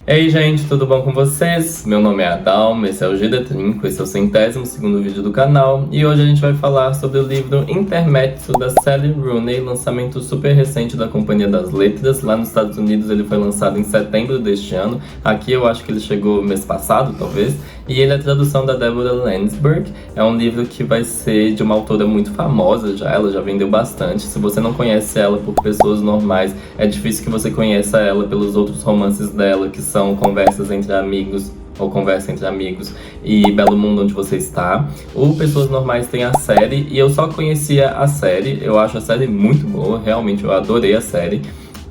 Ei, gente, tudo bom com vocês? Meu nome é Adalma, esse é o Gira Trinco, esse é o 102º vídeo do canal e hoje a gente vai falar sobre o livro Intermezzo da Sally Rooney, lançamento super recente da Companhia das Letras. Lá nos Estados Unidos ele foi lançado em setembro deste ano, aqui eu acho que ele chegou mês passado, talvez, e ele é a tradução da Deborah Landsberg. É um livro que vai ser de uma autora muito famosa já, ela já vendeu bastante. Se você não conhece ela por pessoas normais, é difícil que você conheça ela pelos outros romances dela, que são Conversas entre Amigos ou Conversa entre Amigos e Belo Mundo Onde Você Está. Ou Pessoas Normais tem a série, e eu só conhecia a série. Eu acho a série muito boa, realmente eu adorei a série.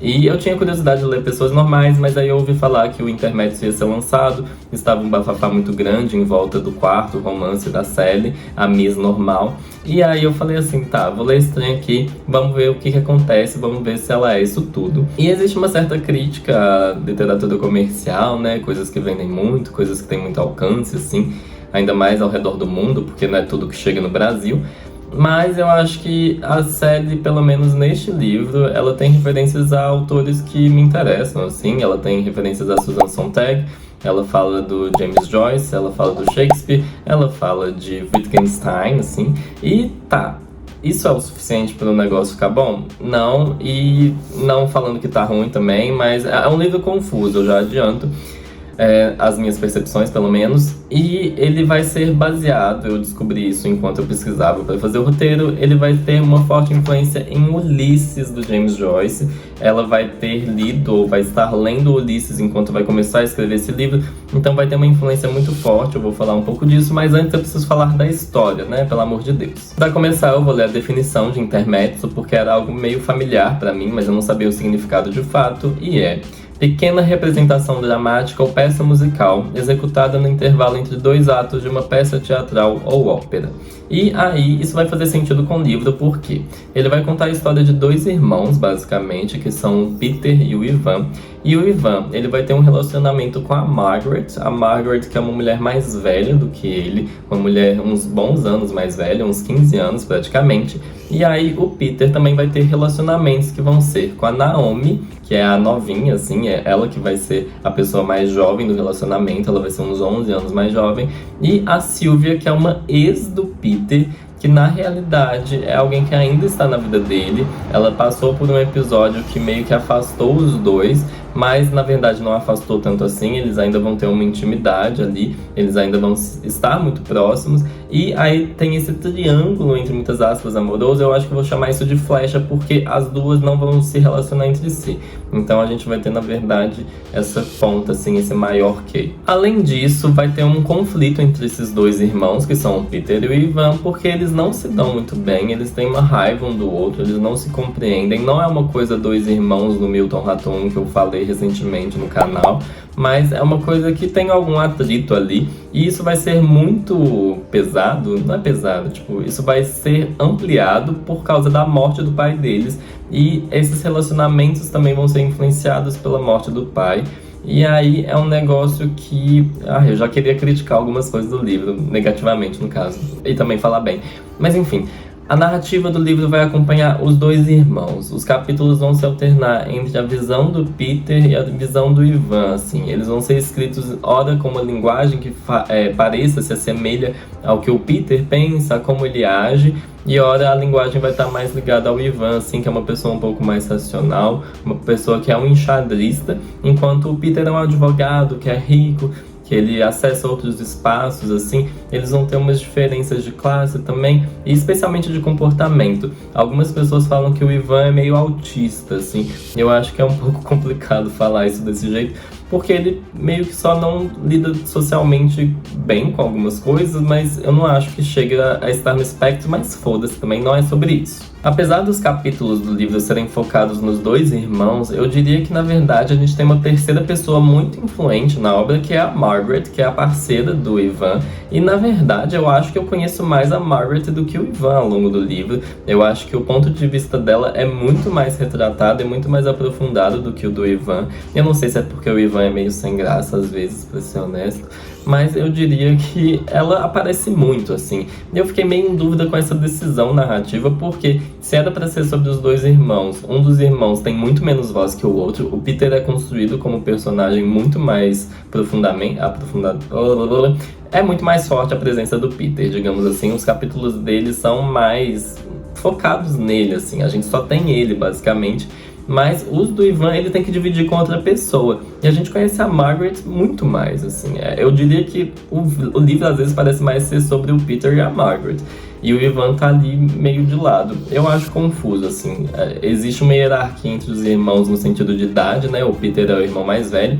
E eu tinha curiosidade de ler Pessoas Normais, mas aí eu ouvi falar que o Intermezzo ia ser lançado. Estava um bafafá muito grande em volta do quarto romance da Sally, a Miss Normal. E aí eu falei assim, tá, vou ler esse trem aqui, vamos ver o que acontece, vamos ver se ela é isso tudo. E existe uma certa crítica à literatura comercial, né, coisas que vendem muito, coisas que têm muito alcance, assim, ainda mais ao redor do mundo, porque não é tudo que chega no Brasil. Mas eu acho que a Sally, pelo menos neste livro, ela tem referências a autores que me interessam, assim. Ela tem referências a Susan Sontag, ela fala do James Joyce, ela fala do Shakespeare, ela fala de Wittgenstein, assim. E tá, isso é o suficiente para o negócio ficar bom? Não, e não falando que tá ruim também, mas é um livro confuso, eu já adianto. As minhas percepções, pelo menos, e ele vai ser baseado, eu descobri isso enquanto eu pesquisava para fazer o roteiro, ele vai ter uma forte influência em Ulisses, do James Joyce. Ela vai ter lido, ou vai estar lendo Ulisses enquanto vai começar a escrever esse livro, então vai ter uma influência muito forte, eu vou falar um pouco disso, mas antes eu preciso falar da história, né, pelo amor de Deus. Para começar, eu vou ler a definição de intermezzo, porque era algo meio familiar para mim, mas eu não sabia o significado de fato, e pequena representação dramática ou peça musical, executada no intervalo entre dois atos de uma peça teatral ou ópera. E aí, isso vai fazer sentido com o livro, porque ele vai contar a história de dois irmãos, basicamente, que são o Peter e o Ivan. E o Ivan, ele vai ter um relacionamento com a Margaret, que é uma mulher mais velha do que ele, uma mulher uns bons anos mais velha, uns 15 anos praticamente. E aí o Peter também vai ter relacionamentos que vão ser com a Naomi, que é a novinha, assim, é ela que vai ser a pessoa mais jovem do relacionamento, ela vai ser uns 11 anos mais jovem, e a Sylvia, que é uma ex do Peter, que na realidade é alguém que ainda está na vida dele. Ela passou por um episódio que meio que afastou os dois, mas na verdade não afastou tanto assim, eles ainda vão ter uma intimidade ali, eles ainda vão estar muito próximos, e aí tem esse triângulo, entre muitas aspas, amoroso. Eu acho que eu vou chamar isso de flecha, porque as duas não vão se relacionar entre si. Então a gente vai ter, na verdade, essa ponta, assim, esse maior que. Além disso, vai ter um conflito entre esses dois irmãos, que são o Peter e o Ivan, porque eles não se dão muito bem, eles têm uma raiva um do outro, eles não se compreendem. Não é uma coisa dois irmãos do Milton Raton, que eu falei recentemente no canal, mas é uma coisa que tem algum atrito ali, e isso vai ser muito pesado, não é pesado, tipo, isso vai ser ampliado por causa da morte do pai deles, e esses relacionamentos também vão ser influenciados pela morte do pai. E aí é um negócio que eu já queria criticar algumas coisas do livro, negativamente no caso, e também falar bem, mas enfim. A narrativa do livro vai acompanhar os dois irmãos. Os capítulos vão se alternar entre a visão do Peter e a visão do Ivan, assim. Eles vão ser escritos, ora com uma linguagem que pareça, se assemelha ao que o Peter pensa, a como ele age, e ora a linguagem vai estar mais ligada ao Ivan, assim, que é uma pessoa um pouco mais racional, uma pessoa que é um enxadrista, enquanto o Peter é um advogado, que é rico, que ele acessa outros espaços, assim. Eles vão ter umas diferenças de classe também, e especialmente de comportamento. Algumas pessoas falam que o Ivan é meio autista, assim. Eu acho que é um pouco complicado falar isso desse jeito, porque ele meio que só não lida socialmente bem com algumas coisas, mas eu não acho que chega a estar no espectro, mas foda-se, também não é sobre isso. Apesar dos capítulos do livro serem focados nos dois irmãos, eu diria que, na verdade, a gente tem uma terceira pessoa muito influente na obra, que é a Margaret, que é a parceira do Ivan. E, na verdade, eu acho que eu conheço mais a Margaret do que o Ivan ao longo do livro. Eu acho que o ponto de vista dela é muito mais retratado e muito mais aprofundado do que o do Ivan. Eu não sei se é porque o Ivan é meio sem graça, às vezes, pra ser honesto, mas eu diria que ela aparece muito, assim. Eu fiquei meio em dúvida com essa decisão narrativa, porque se era pra ser sobre os dois irmãos, um dos irmãos tem muito menos voz que o outro. O Peter é construído como personagem muito mais profundamente aprofundado. É muito mais forte a presença do Peter, digamos assim. Os capítulos dele são mais focados nele, assim. A gente só tem ele, basicamente. Mas os do Ivan, ele tem que dividir com outra pessoa. E a gente conhece a Margaret muito mais, assim. Eu diria que o livro, às vezes, parece mais ser sobre o Peter e a Margaret. E o Ivan tá ali meio de lado. Eu acho confuso, assim. Existe uma hierarquia entre os irmãos no sentido de idade, né? O Peter é o irmão mais velho.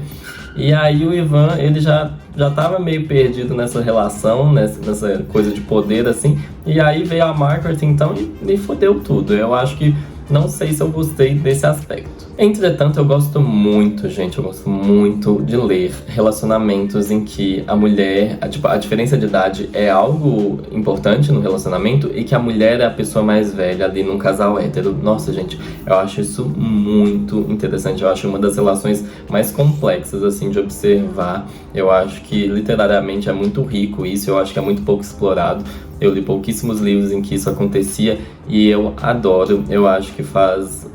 E aí o Ivan, ele já tava meio perdido nessa relação, nessa coisa de poder, assim. E aí veio a Margaret, então, e fodeu tudo. Eu acho que não sei se eu gostei desse aspecto. Entretanto, eu gosto muito, gente, eu gosto muito de ler relacionamentos em que a mulher, a diferença de idade é algo importante no relacionamento e que a mulher é a pessoa mais velha ali num casal hétero. Nossa, gente, eu acho isso muito interessante. Eu acho uma das relações mais complexas, assim, de observar. Eu acho que literariamente é muito rico isso, eu acho que é muito pouco explorado. Eu li pouquíssimos livros em que isso acontecia e eu adoro. Eu acho que faz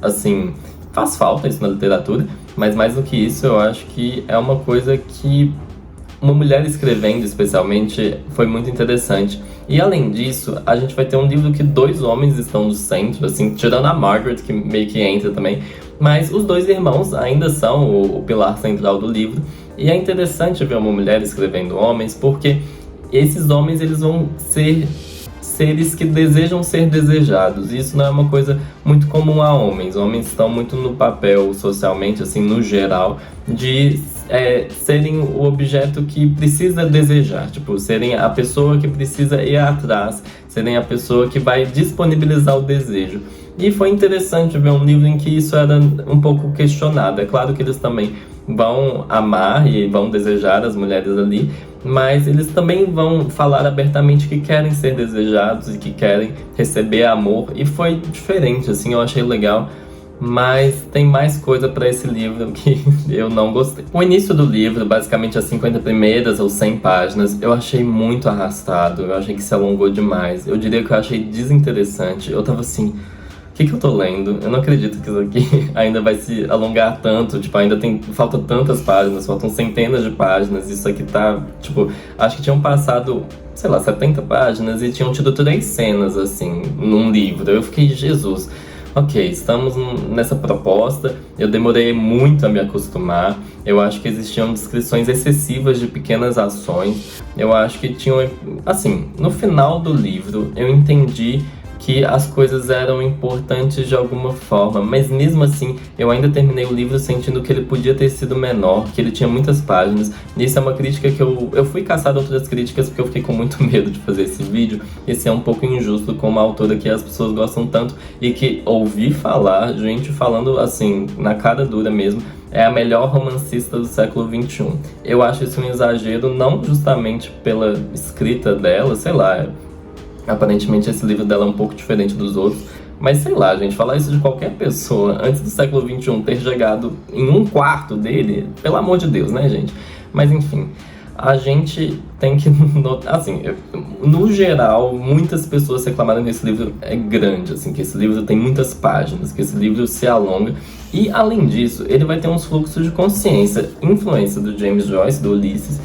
falta isso na literatura, mas mais do que isso, eu acho que é uma coisa que uma mulher escrevendo, especialmente, foi muito interessante. E além disso, a gente vai ter um livro que dois homens estão no centro, assim, tirando a Margaret, que meio que entra também, mas os dois irmãos ainda são o pilar central do livro. E é interessante ver uma mulher escrevendo homens, porque esses homens, eles vão ser seres que desejam ser desejados. Isso não é uma coisa muito comum a homens. Homens estão muito no papel, socialmente, assim, no geral, de serem o objeto que precisa desejar. Tipo, serem a pessoa que precisa ir atrás, serem a pessoa que vai disponibilizar o desejo. E foi interessante ver um livro em que isso era um pouco questionado. É claro que eles também vão amar e vão desejar as mulheres ali, mas eles também vão falar abertamente que querem ser desejados e que querem receber amor. E foi diferente, assim, eu achei legal. Mas tem mais coisa para esse livro que eu não gostei. O início do livro, basicamente as 50 primeiras ou 100 páginas, eu achei muito arrastado. Eu achei que se alongou demais. Eu diria que eu achei desinteressante. Eu tava assim, o que eu tô lendo? Eu não acredito que isso aqui ainda vai se alongar tanto. Tipo, falta tantas páginas, faltam centenas de páginas. Isso aqui tá, tipo, acho que tinham passado, sei lá, 70 páginas e tinham tido 3 cenas, assim, num livro. Eu fiquei, Jesus. Ok, estamos nessa proposta, eu demorei muito a me acostumar, eu acho que existiam descrições excessivas de pequenas ações, eu acho que tinham, assim, no final do livro eu entendi que as coisas eram importantes de alguma forma, mas mesmo assim eu ainda terminei o livro sentindo que ele podia ter sido menor, que ele tinha muitas páginas. E isso é uma crítica que eu fui caçar outras críticas porque eu fiquei com muito medo de fazer esse vídeo. Esse é um pouco injusto com uma autora que as pessoas gostam tanto e que ouvi falar, gente falando assim, na cara dura mesmo, é a melhor romancista do século XXI. Eu acho isso um exagero, não justamente pela escrita dela, sei lá. Aparentemente esse livro dela é um pouco diferente dos outros, mas sei lá, gente, falar isso de qualquer pessoa antes do século XXI ter chegado em um quarto dele, pelo amor de Deus, né, gente? Mas enfim, a gente tem que notar, assim, no geral, muitas pessoas reclamaram que esse livro é grande, assim, que esse livro tem muitas páginas, que esse livro se alonga. E além disso, ele vai ter uns fluxos de consciência, influência do James Joyce, do Ulisses,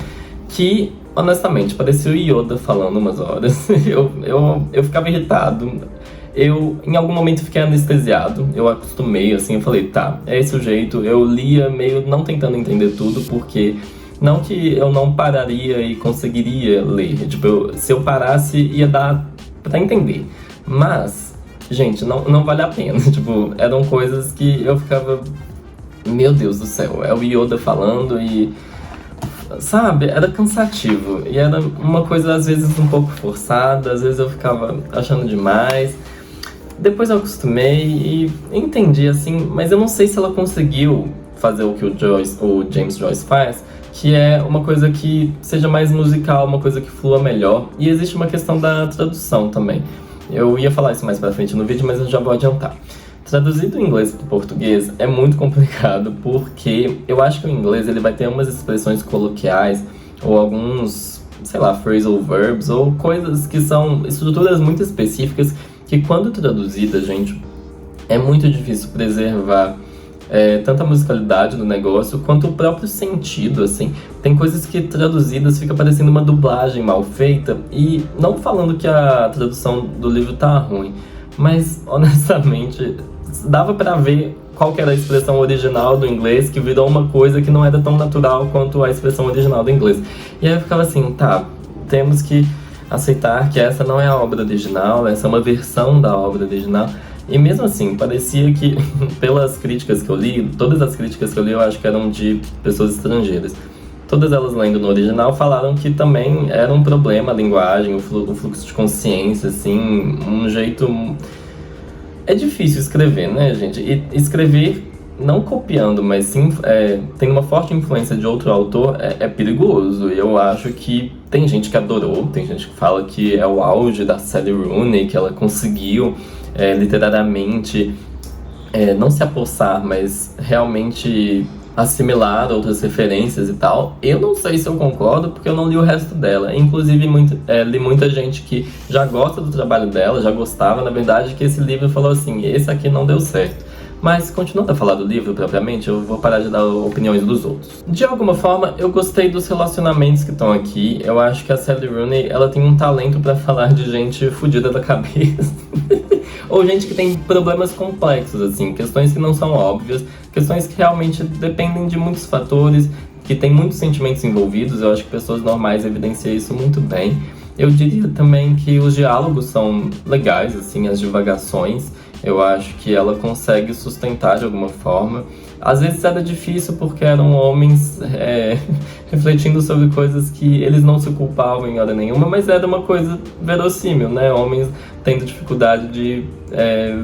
que honestamente, parecia o Yoda falando umas horas. Eu ficava irritado. Eu, em algum momento, fiquei anestesiado. Eu acostumei, assim, eu falei, tá, é esse o jeito. Eu lia meio não tentando entender tudo, porque não que eu não pararia e conseguiria ler. Tipo, se eu parasse, ia dar pra entender. Mas, gente, não vale a pena. Tipo, eram coisas que eu ficava, meu Deus do céu, é o Yoda falando e... sabe, era cansativo e era uma coisa às vezes um pouco forçada, às vezes eu ficava achando demais. Depois eu acostumei e entendi, assim, mas eu não sei se ela conseguiu fazer o que o James Joyce faz, que é uma coisa que seja mais musical, uma coisa que flua melhor. E existe uma questão da tradução também. Eu ia falar isso mais pra frente no vídeo, mas eu já vou adiantar. Traduzir do inglês para o português é muito complicado, porque eu acho que o inglês ele vai ter umas expressões coloquiais ou alguns, sei lá, phrasal verbs, ou coisas que são estruturas muito específicas que, quando traduzidas, gente, é muito difícil preservar tanto a musicalidade do negócio quanto o próprio sentido, assim. Tem coisas que traduzidas fica parecendo uma dublagem mal feita, e não falando que a tradução do livro tá ruim, mas honestamente dava pra ver qual que era a expressão original do inglês, que virou uma coisa que não era tão natural quanto a expressão original do inglês. E aí eu ficava assim, tá, temos que aceitar que essa não é a obra original, essa é uma versão da obra original. E mesmo assim, parecia que, pelas críticas que eu li, todas as críticas que eu li eu acho que eram de pessoas estrangeiras. Todas elas lendo no original falaram que também era um problema a linguagem, o fluxo de consciência, assim, um jeito... É difícil escrever, né, gente? E escrever não copiando, mas sim tem uma forte influência de outro autor, é perigoso. Eu acho que tem gente que adorou, tem gente que fala que é o auge da Sally Rooney, que ela conseguiu literariamente não se apossar, mas realmente assimilar outras referências e tal. Eu não sei se eu concordo, porque eu não li o resto dela. Inclusive, li muita gente que já gosta do trabalho dela, já gostava, na verdade, que esse livro falou assim, esse aqui não deu certo. Mas, continuando a falar do livro propriamente, eu vou parar de dar opiniões dos outros. De alguma forma, eu gostei dos relacionamentos que estão aqui. Eu acho que a Sally Rooney, ela tem um talento pra falar de gente fodida da cabeça. Ou gente que tem problemas complexos, assim, questões que não são óbvias, questões que realmente dependem de muitos fatores, que tem muitos sentimentos envolvidos. Eu acho que pessoas normais evidenciam isso muito bem. Eu diria também que os diálogos são legais, assim, as divagações. Eu acho que ela consegue sustentar de alguma forma. Às vezes era difícil porque eram homens refletindo sobre coisas que eles não se culpavam em hora nenhuma, mas era uma coisa verossímil, né? Homens tendo dificuldade de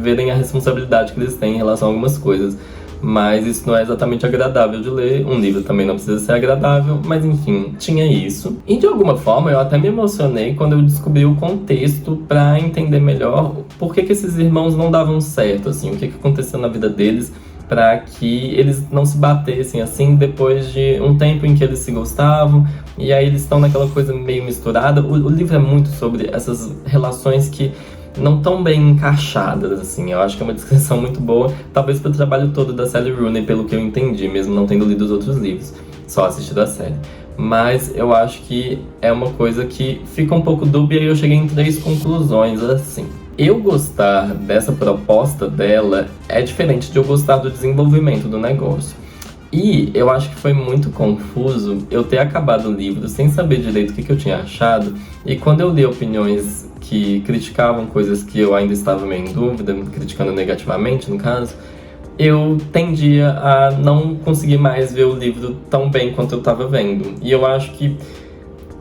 verem a responsabilidade que eles têm em relação a algumas coisas. Mas isso não é exatamente agradável de ler. Um livro também não precisa ser agradável, mas enfim, tinha isso. E de alguma forma eu até me emocionei quando eu descobri o contexto pra entender melhor por que esses irmãos não davam certo, assim, o que aconteceu na vida deles para que eles não se batessem assim depois de um tempo em que eles se gostavam, e aí eles estão naquela coisa meio misturada. O livro é muito sobre essas relações que não tão bem encaixadas, assim. Eu acho que é uma descrição muito boa, talvez pro trabalho todo da Sally Rooney, pelo que eu entendi, mesmo não tendo lido os outros livros, só assistido a série. Mas eu acho que é uma coisa que fica um pouco dúbia, e eu cheguei em 3 conclusões, assim. Eu gostar dessa proposta dela é diferente de eu gostar do desenvolvimento do negócio. E eu acho que foi muito confuso eu ter acabado o livro sem saber direito o que eu tinha achado, e quando eu li opiniões que criticavam coisas que eu ainda estava meio em dúvida, criticando negativamente, no caso, eu tendia a não conseguir mais ver o livro tão bem quanto eu estava vendo. E eu acho que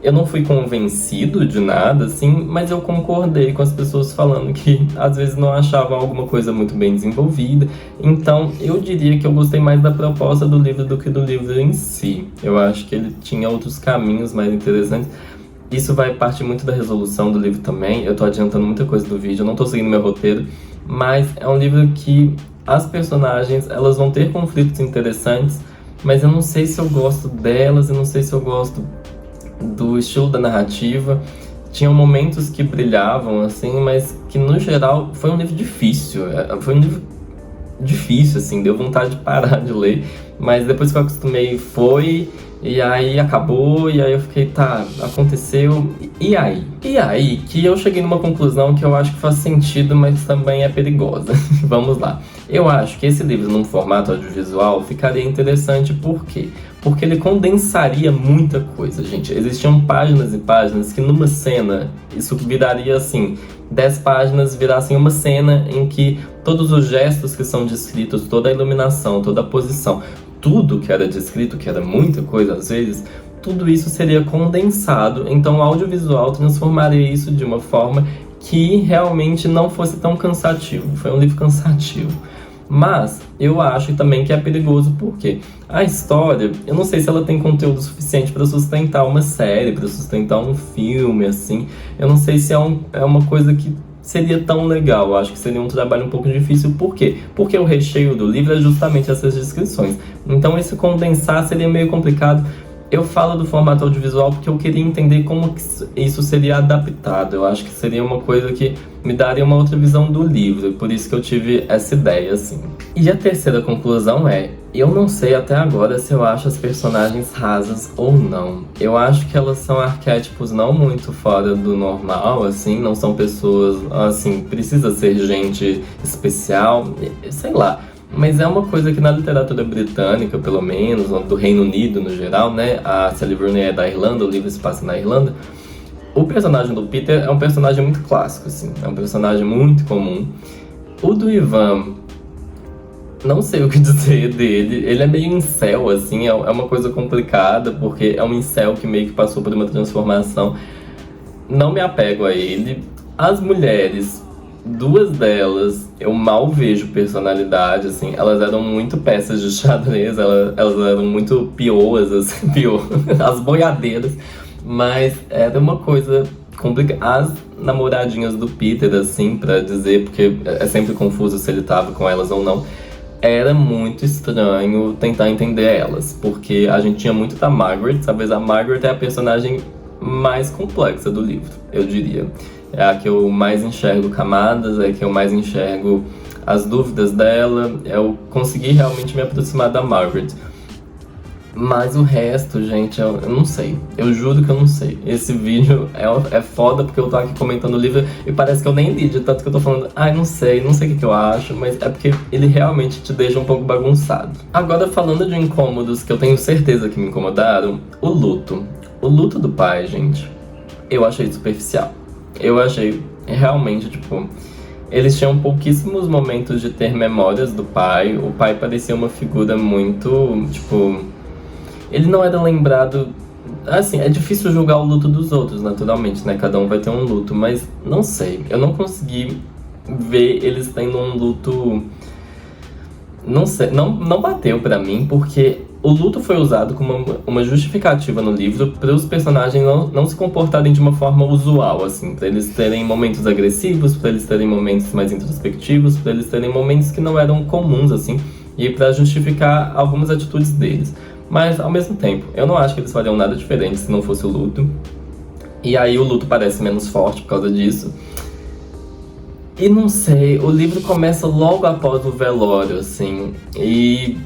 eu não fui convencido de nada, assim, mas eu concordei com as pessoas falando que às vezes não achavam alguma coisa muito bem desenvolvida. Então, eu diria que eu gostei mais da proposta do livro do que do livro em si. Eu acho que ele tinha outros caminhos mais interessantes. Isso vai partir muito da resolução do livro também. Eu tô adiantando muita coisa do vídeo, eu não tô seguindo meu roteiro, mas é um livro que as personagens, elas vão ter conflitos interessantes, mas eu não sei se eu gosto delas, eu não sei se eu gosto do estilo da narrativa. Tinham momentos que brilhavam, assim, mas que no geral foi um livro difícil. Foi um livro difícil, assim, deu vontade de parar de ler, mas depois que eu acostumei foi, e aí acabou, e aí eu fiquei, tá, aconteceu, e aí? E aí que eu cheguei numa conclusão que eu acho que faz sentido, mas também é perigosa. Vamos lá. Eu acho que esse livro, num formato audiovisual, ficaria interessante. Por quê? Porque ele condensaria muita coisa, gente. Existiam páginas e páginas que numa cena, isso viraria assim, 10 páginas virassem uma cena em que todos os gestos que são descritos, toda a iluminação, toda a posição, tudo que era descrito, que era muita coisa às vezes, tudo isso seria condensado. Então o audiovisual transformaria isso de uma forma que realmente não fosse tão cansativo. Foi um livro cansativo. Mas eu acho também que é perigoso, porque a história, eu não sei se ela tem conteúdo suficiente para sustentar uma série, para sustentar um filme, assim. Eu não sei se é uma coisa que seria tão legal. Eu acho que seria um trabalho um pouco difícil. Por quê? Porque o recheio do livro é justamente essas descrições. Então esse condensar seria meio complicado. Eu falo do formato audiovisual porque eu queria entender como que isso seria adaptado. Eu acho que seria uma coisa que me daria uma outra visão do livro, por isso que eu tive essa ideia, assim. E a terceira conclusão é, eu não sei até agora se eu acho as personagens rasas ou não. Eu acho que elas são arquétipos não muito fora do normal, assim, não são pessoas, assim, precisa ser gente especial, sei lá. Mas é uma coisa que na literatura britânica, pelo menos, do Reino Unido no geral, né? A Sally Rooney é da Irlanda, o livro se passa na Irlanda. O personagem do Peter é um personagem muito clássico, assim. É um personagem muito comum. O do Ivan, não sei o que dizer dele. Ele é meio incel, assim. É uma coisa complicada, porque é um incel que meio que passou por uma transformação. Não me apego a ele. As mulheres, duas delas, eu mal vejo personalidade, assim. Elas eram muito peças de xadrez, elas eram muito pioas, assim, as boiadeiras. Mas era uma coisa complicada. As namoradinhas do Peter, assim, pra dizer, porque é sempre confuso se ele tava com elas ou não. Era muito estranho tentar entender elas, porque a gente tinha muito da Margaret. Talvez a Margaret é a personagem mais complexa do livro, eu diria. É a que eu mais enxergo camadas, é a que eu mais enxergo as dúvidas dela. Eu consegui realmente me aproximar da Margaret. Mas o resto, gente, eu não sei. Eu juro que eu não sei. Esse vídeo é foda porque eu tô aqui comentando o livro e parece que eu nem li, de tanto que eu tô falando, não sei o que eu acho, mas é porque ele realmente te deixa um pouco bagunçado. Agora, falando de incômodos que eu tenho certeza que me incomodaram, o luto. O luto do pai, gente, eu achei superficial. Eu achei realmente, tipo, eles tinham pouquíssimos momentos de ter memórias do pai. O pai parecia uma figura muito, tipo, ele não era lembrado. Assim, é difícil julgar o luto dos outros, naturalmente, né? Cada um vai ter um luto, mas não sei. Eu não consegui ver eles tendo um luto. Não sei, não bateu pra mim, porque o luto foi usado como uma justificativa no livro para os personagens não se comportarem de uma forma usual, assim, para eles terem momentos agressivos, para eles terem momentos mais introspectivos, para eles terem momentos que não eram comuns, assim, e para justificar algumas atitudes deles. Mas, ao mesmo tempo, eu não acho que eles fariam nada diferente se não fosse o luto. E aí o luto parece menos forte por causa disso. E não sei, o livro começa logo após o velório, assim, e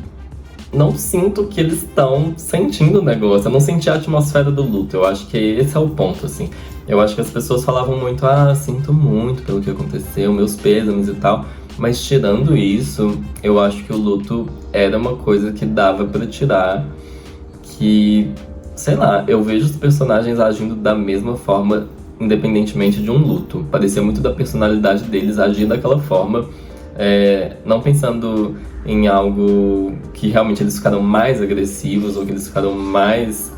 não sinto que eles estão sentindo o negócio. Eu não senti a atmosfera do luto. Eu acho que esse é o ponto, assim. Eu acho que as pessoas falavam muito, sinto muito pelo que aconteceu, meus pêsames e tal. Mas tirando isso, eu acho que o luto era uma coisa que dava pra tirar. Que, sei lá, eu vejo os personagens agindo da mesma forma, independentemente de um luto. Parecia muito da personalidade deles agir daquela forma. Não pensando em algo que realmente eles ficaram mais agressivos ou que eles ficaram mais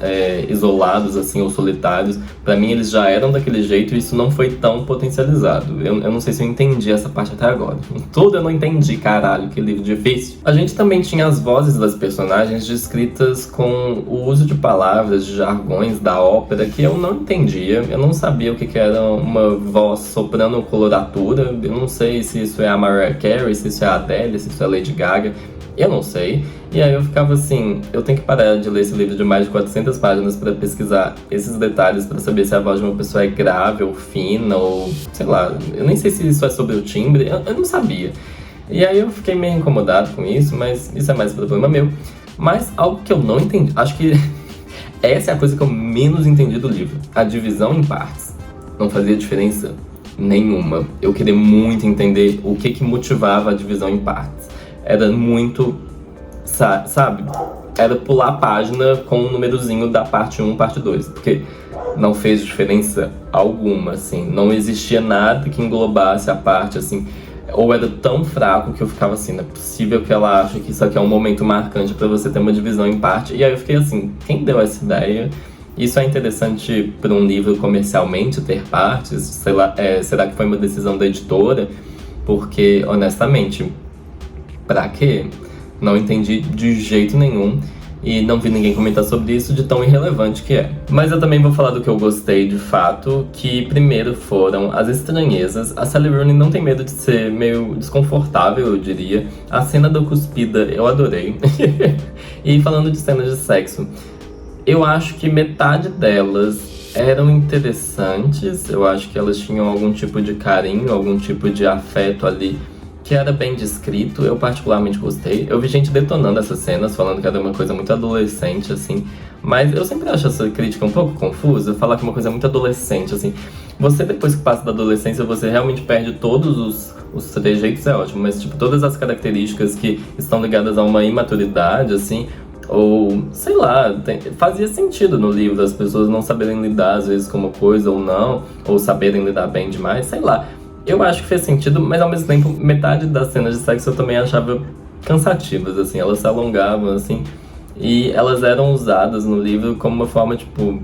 isolados, assim, ou solitários. Pra mim, eles já eram daquele jeito e isso não foi tão potencializado. Eu não sei se eu entendi essa parte até agora. Tudo eu não entendi, caralho, que livro difícil. A gente também tinha as vozes das personagens descritas com o uso de palavras, de jargões da ópera que eu não entendia. Eu não sabia o que era uma voz soprano ou coloratura. Eu não sei se isso é a Mariah Carey, se isso é a Adele, se isso é a Lady Gaga. Eu não sei. E aí eu ficava assim, eu tenho que parar de ler esse livro de mais de 400 páginas para pesquisar esses detalhes, para saber se a voz de uma pessoa é grave ou fina, ou sei lá, eu nem sei se isso é sobre o timbre, eu não sabia. E aí eu fiquei meio incomodado com isso, mas isso é mais problema meu. Mas algo que eu não entendi, acho que essa é a coisa que eu menos entendi do livro, a divisão em partes. Não fazia diferença nenhuma. Eu queria muito entender o que motivava a divisão em partes. Era muito, sabe? Era pular a página com o númerozinho da parte 1, parte 2. Porque não fez diferença alguma, assim. Não existia nada que englobasse a parte, assim. Ou era tão fraco que eu ficava assim, não é possível que ela ache que isso aqui é um momento marcante pra você ter uma divisão em parte. E aí eu fiquei assim, quem deu essa ideia? Isso é interessante para um livro comercialmente ter partes? Sei lá, será que foi uma decisão da editora? Porque, honestamente, pra quê? Não entendi de jeito nenhum e não vi ninguém comentar sobre isso de tão irrelevante que é. Mas eu também vou falar do que eu gostei de fato, que primeiro foram as estranhezas. A Sally Rooney não tem medo de ser meio desconfortável, eu diria. A cena da cuspida eu adorei. E falando de cenas de sexo, Eu acho que metade delas eram interessantes, eu acho que elas tinham algum tipo de carinho, algum tipo de afeto ali que era bem descrito, eu particularmente gostei. Eu vi gente detonando essas cenas, falando que era uma coisa muito adolescente, assim, mas eu sempre acho essa crítica um pouco confusa, falar que uma coisa muito adolescente, assim. Você, depois que passa da adolescência, você realmente perde todos os trejeitos, é ótimo, mas, tipo, todas as características que estão ligadas a uma imaturidade, assim, ou, sei lá, fazia sentido no livro as pessoas não saberem lidar, às vezes, com uma coisa ou não, ou saberem lidar bem demais, sei lá. Eu acho que fez sentido, mas ao mesmo tempo, metade das cenas de sexo eu também achava cansativas, assim, elas se alongavam, assim, e elas eram usadas no livro como uma forma, tipo,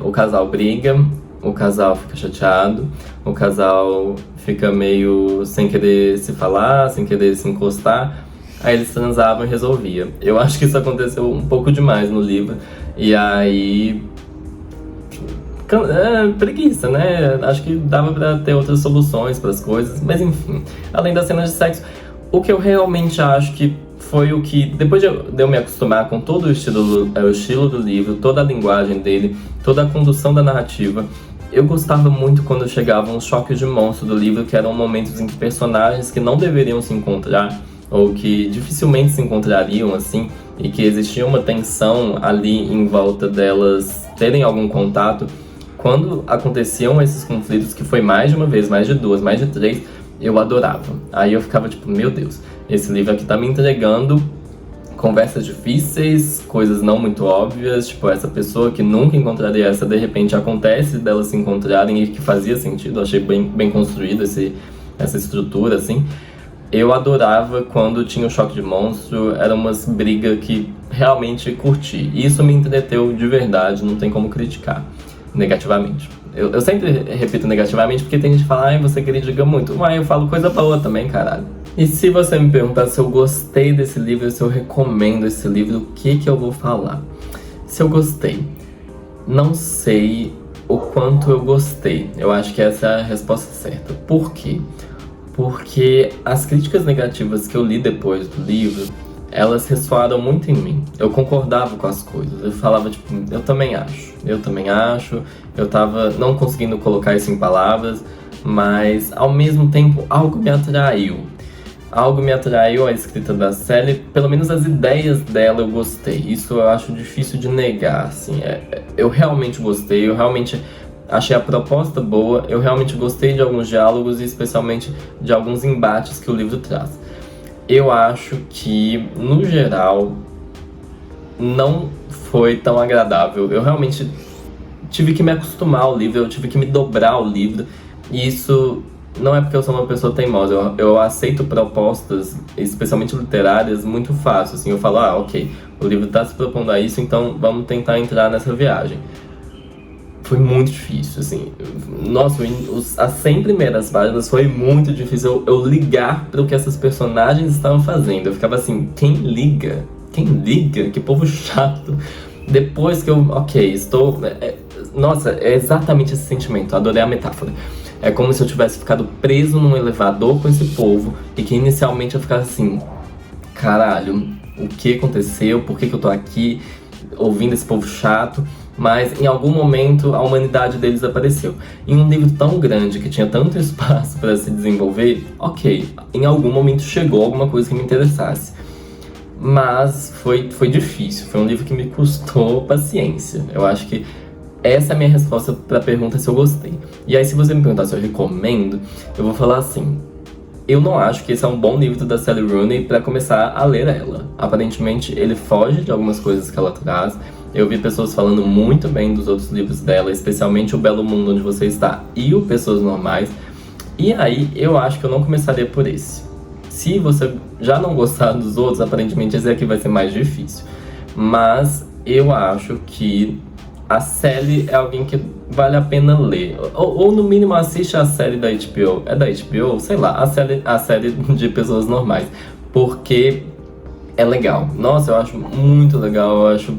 o casal briga, o casal fica chateado, o casal fica meio sem querer se falar, sem querer se encostar, aí eles transavam e resolvia. Eu acho que isso aconteceu um pouco demais no livro, e aí preguiça, né? Acho que dava pra ter outras soluções pras coisas, mas enfim. Além das cenas de sexo, o que eu realmente acho que foi o que, depois de eu me acostumar com todo o estilo do livro, toda a linguagem dele, toda a condução da narrativa, eu gostava muito quando chegavam os choques de monstro do livro, que eram momentos em que personagens que não deveriam se encontrar, ou que dificilmente se encontrariam, assim, e que existia uma tensão ali em volta delas terem algum contato. Quando aconteciam esses conflitos, que foi mais de uma vez, mais de duas, mais de três, eu adorava. Aí eu ficava tipo, meu Deus, esse livro aqui tá me entregando conversas difíceis, coisas não muito óbvias, tipo, essa pessoa que nunca encontraria essa, de repente acontece delas se encontrarem e que fazia sentido, eu achei bem construído essa estrutura, assim. Eu adorava quando tinha o choque de monstro, eram umas brigas que realmente curti. E isso me entreteu de verdade, não tem como criticar negativamente. Eu sempre repito negativamente porque tem gente que fala, ai, você critica muito. Mas eu falo coisa boa também, caralho. E se você me perguntar se eu gostei desse livro, se eu recomendo esse livro, o que eu vou falar? Se eu gostei, não sei o quanto eu gostei. Eu acho que essa é a resposta certa. Por quê? Porque as críticas negativas que eu li depois do livro, elas ressoaram muito em mim. Eu concordava com as coisas. Eu falava, tipo, eu também acho. Eu tava não conseguindo colocar isso em palavras, mas ao mesmo tempo algo me atraiu. Algo me atraiu a escrita da Sally, pelo menos as ideias dela eu gostei. Isso eu acho difícil de negar, assim. Eu realmente gostei, eu realmente achei a proposta boa, eu realmente gostei de alguns diálogos e especialmente de alguns embates que o livro traz. Eu acho que, no geral, não foi tão agradável. Eu realmente tive que me acostumar ao livro, eu tive que me dobrar ao livro. E isso não é porque eu sou uma pessoa teimosa, eu aceito propostas, especialmente literárias, muito fácil. Assim, eu falo, ok, o livro está se propondo a isso, então vamos tentar entrar nessa viagem. Foi muito difícil, assim. Nossa, as 100 primeiras páginas foi muito difícil eu ligar para o que essas personagens estavam fazendo. Eu ficava assim, quem liga? Quem liga? Que povo chato. Depois que eu, estou... nossa, é exatamente esse sentimento, adorei a metáfora. É como se eu tivesse ficado preso num elevador com esse povo e que inicialmente eu ficava assim, caralho, o que aconteceu? Por que eu tô aqui ouvindo esse povo chato? Mas em algum momento a humanidade deles apareceu. Em um livro tão grande, que tinha tanto espaço para se desenvolver, em algum momento chegou alguma coisa que me interessasse. Mas foi difícil, foi um livro que me custou paciência. Eu acho que essa é a minha resposta para a pergunta se eu gostei. E aí, se você me perguntar se eu recomendo, eu vou falar assim: eu não acho que esse é um bom livro da Sally Rooney para começar a ler ela. Aparentemente, ele foge de algumas coisas que ela traz. Eu vi pessoas falando muito bem dos outros livros dela, especialmente O Belo Mundo Onde Você Está e o Pessoas Normais. E aí, eu acho que eu não começaria por esse. Se você já não gostar dos outros, aparentemente esse aqui vai ser mais difícil. Mas eu acho que a Sally é alguém que vale a pena ler. Ou no mínimo assiste a série da HBO. É da HBO? Sei lá, a série de Pessoas Normais. Porque é legal. Nossa, eu acho muito legal. Eu acho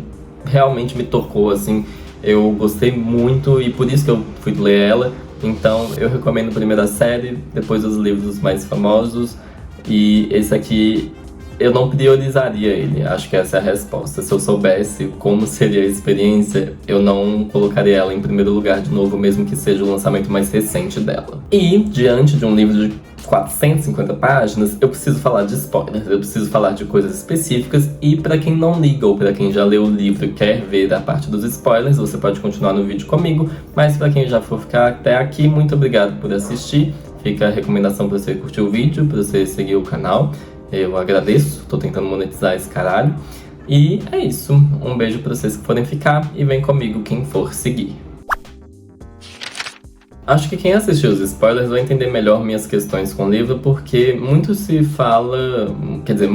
realmente me tocou, assim. Eu gostei muito e por isso que eu fui ler ela. Então eu recomendo primeiro a série, depois os livros mais famosos. E esse aqui eu não priorizaria ele. Acho que essa é a resposta. Se eu soubesse como seria a experiência, eu não colocaria ela em primeiro lugar de novo, mesmo que seja o lançamento mais recente dela. E, diante de um livro de 450 páginas, eu preciso falar de spoilers, eu preciso falar de coisas específicas. E pra quem não liga ou pra quem já leu o livro e quer ver a parte dos spoilers, você pode continuar no vídeo comigo. Mas pra quem já for ficar até aqui, muito obrigado por assistir. Fica a recomendação pra você curtir o vídeo, pra você seguir o canal. Eu agradeço, tô tentando monetizar esse caralho. E é isso, um beijo pra vocês que forem ficar e vem comigo quem for seguir. Acho que quem assistiu os spoilers vai entender melhor minhas questões com o livro, porque muito se fala, quer dizer,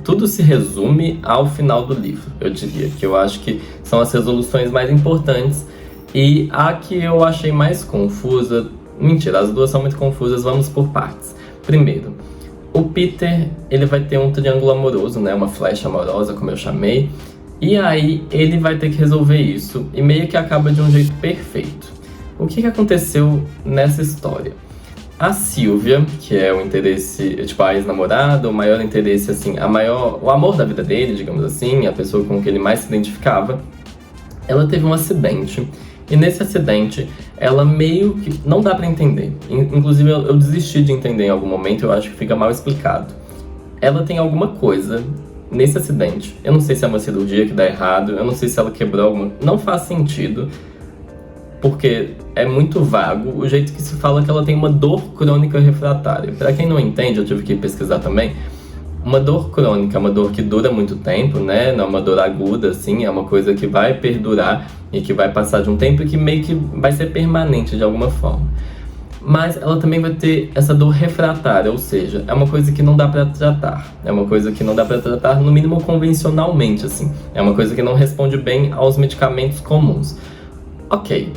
tudo se resume ao final do livro, eu diria, que eu acho que são as resoluções mais importantes. E a que eu achei mais confusa, mentira, as duas são muito confusas, vamos por partes. Primeiro, o Peter, ele vai ter um triângulo amoroso, né, uma flecha amorosa, como eu chamei, e aí ele vai ter que resolver isso, e meio que acaba de um jeito perfeito. O que aconteceu nessa história? A Sylvia, que é o interesse, tipo, a ex-namorada, o maior interesse, assim, o amor da vida dele, digamos assim, a pessoa com que ele mais se identificava, ela teve um acidente. E nesse acidente, ela meio que... não dá pra entender. Inclusive, eu desisti de entender em algum momento, eu acho que fica mal explicado. Ela tem alguma coisa nesse acidente. Eu não sei se é uma cirurgia que dá errado, eu não sei se ela quebrou alguma... Não faz sentido, porque é muito vago o jeito que se fala que ela tem uma dor crônica refratária. Pra quem não entende, eu tive que pesquisar também. Uma dor crônica é uma dor que dura muito tempo, né? Não é uma dor aguda, assim, é uma coisa que vai perdurar e que vai passar de um tempo e que meio que vai ser permanente de alguma forma. Mas ela também vai ter essa dor refratária, ou seja, é uma coisa que não dá pra tratar. É uma coisa que não dá pra tratar, no mínimo convencionalmente, assim. É uma coisa que não responde bem aos medicamentos comuns. Ok,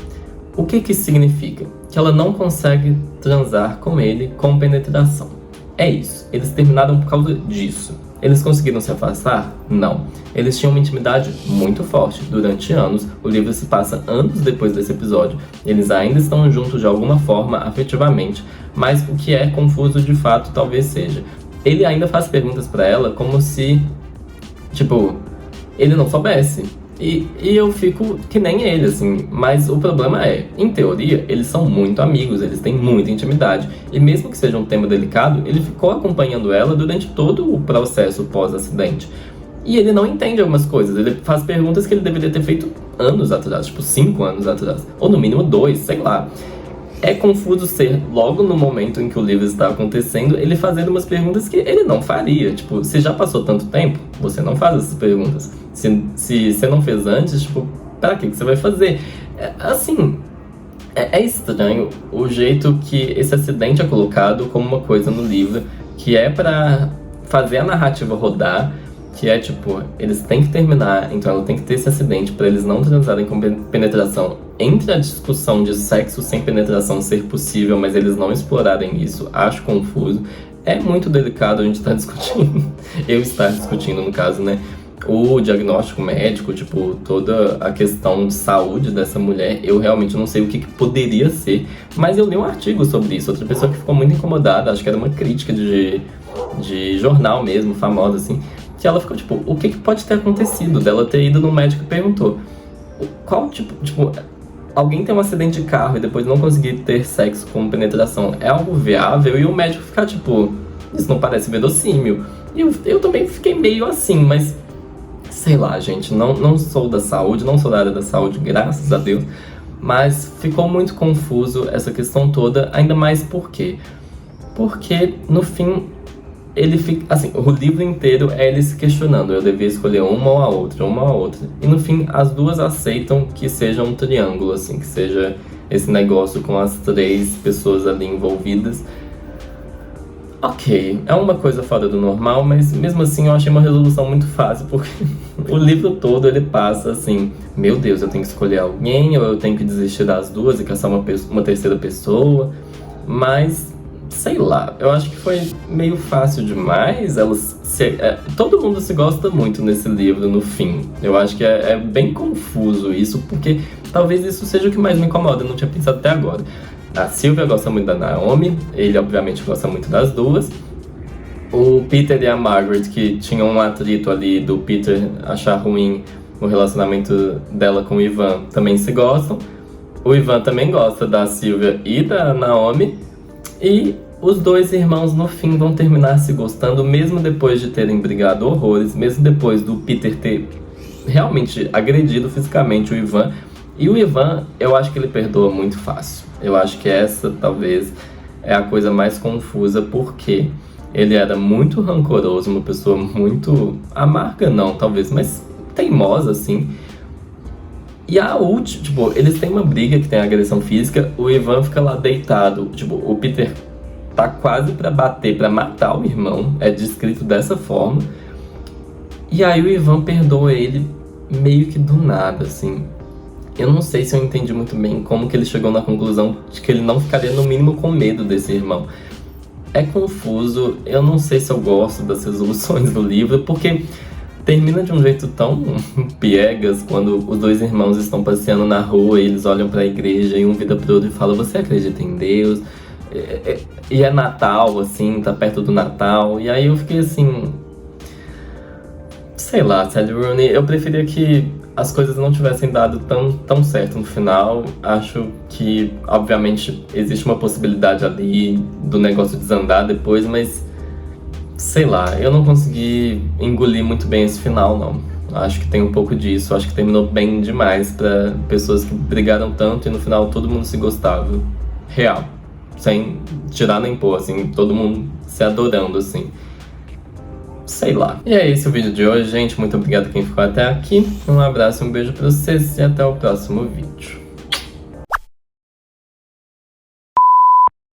o que isso significa? Que ela não consegue transar com ele com penetração. É isso, eles terminaram por causa disso. Eles conseguiram se afastar? Não. Eles tinham uma intimidade muito forte durante anos. O livro se passa anos depois desse episódio. Eles ainda estão juntos de alguma forma, afetivamente. Mas o que é confuso de fato talvez seja: ele ainda faz perguntas pra ela como se, tipo, ele não soubesse. E eu fico que nem ele, assim. Mas o problema é, em teoria, eles são muito amigos, eles têm muita intimidade. E mesmo que seja um tema delicado, ele ficou acompanhando ela durante todo o processo pós-acidente. E ele não entende algumas coisas, ele faz perguntas que ele deveria ter feito anos atrás, tipo 5 anos atrás. Ou no mínimo 2, sei lá. É confuso ser, logo no momento em que o livro está acontecendo, ele fazendo umas perguntas que ele não faria. Tipo, se já passou tanto tempo, você não faz essas perguntas. Se você não fez antes, tipo, pra que você vai fazer? É estranho o jeito que esse acidente é colocado como uma coisa no livro, que é pra fazer a narrativa rodar, que é tipo, eles têm que terminar, então ela tem que ter esse acidente pra eles não transarem com penetração. Entre a discussão de sexo sem penetração ser possível, mas eles não explorarem isso, acho confuso. É muito delicado a gente estar discutindo, eu estar discutindo no caso, né? O diagnóstico médico, tipo, toda a questão de saúde dessa mulher, eu realmente não sei o que poderia ser, mas eu li um artigo sobre isso, outra pessoa que ficou muito incomodada, acho que era uma crítica de jornal mesmo, famosa, assim, que ela ficou tipo, o que pode ter acontecido dela ter ido no médico e perguntou qual tipo, alguém tem um acidente de carro e depois não conseguir ter sexo com penetração, é algo viável? E o médico ficar tipo, isso não parece verossímil. E eu também fiquei meio assim, mas sei lá, gente, não sou da saúde, não sou da área da saúde, graças a Deus, mas ficou muito confuso essa questão toda, ainda mais porque no fim ele fica, assim, o livro inteiro é ele se questionando, eu devia escolher uma ou a outra, e no fim as duas aceitam que seja um triângulo, assim, que seja esse negócio com as 3 pessoas ali envolvidas. Ok, é uma coisa fora do normal, mas mesmo assim eu achei uma resolução muito fácil, porque o livro todo ele passa assim, meu Deus, eu tenho que escolher alguém, ou eu tenho que desistir das duas e caçar uma terceira pessoa, mas sei lá, eu acho que foi meio fácil demais. Todo mundo se gosta muito nesse livro no fim. Eu acho que é bem confuso isso, porque talvez isso seja o que mais me incomoda, eu não tinha pensado até agora. A Sylvia gosta muito da Naomi, ele obviamente gosta muito das duas. O Peter e a Margaret, que tinham um atrito ali do Peter achar ruim o relacionamento dela com o Ivan, também se gostam. O Ivan também gosta da Sylvia e da Naomi. E os dois irmãos no fim vão terminar se gostando, mesmo depois de terem brigado horrores, mesmo depois do Peter ter realmente agredido fisicamente o Ivan. E o Ivan, eu acho que ele perdoa muito fácil. Eu acho que essa talvez é a coisa mais confusa, porque ele era muito rancoroso, uma pessoa muito amarga não, talvez, mas teimosa, assim. E a última, tipo, eles têm uma briga que tem agressão física, o Ivan fica lá deitado, tipo, o Peter tá quase pra bater, pra matar o irmão, é descrito dessa forma. E aí o Ivan perdoa ele meio que do nada, assim. Eu não sei se eu entendi muito bem como que ele chegou na conclusão de que ele não ficaria no mínimo com medo desse irmão. É confuso, eu não sei se eu gosto das resoluções do livro, porque termina de um jeito tão piegas quando os dois irmãos estão passeando na rua e eles olham pra igreja e um vira pro outro e fala: você acredita em Deus? E é Natal, assim, tá perto do Natal. E aí eu fiquei assim... Sei lá, Sally Rooney, eu preferia que as coisas não tivessem dado tão certo no final. Acho que, obviamente, existe uma possibilidade ali do negócio desandar depois, mas... sei lá, eu não consegui engolir muito bem esse final, não. Acho que tem um pouco disso, acho que terminou bem demais pra pessoas que brigaram tanto e no final todo mundo se gostava. Real. Sem tirar nem pôr, assim, todo mundo se adorando, assim. Sei lá. E é esse o vídeo de hoje, gente. Muito obrigado a quem ficou até aqui. Um abraço, um beijo pra vocês e até o próximo vídeo.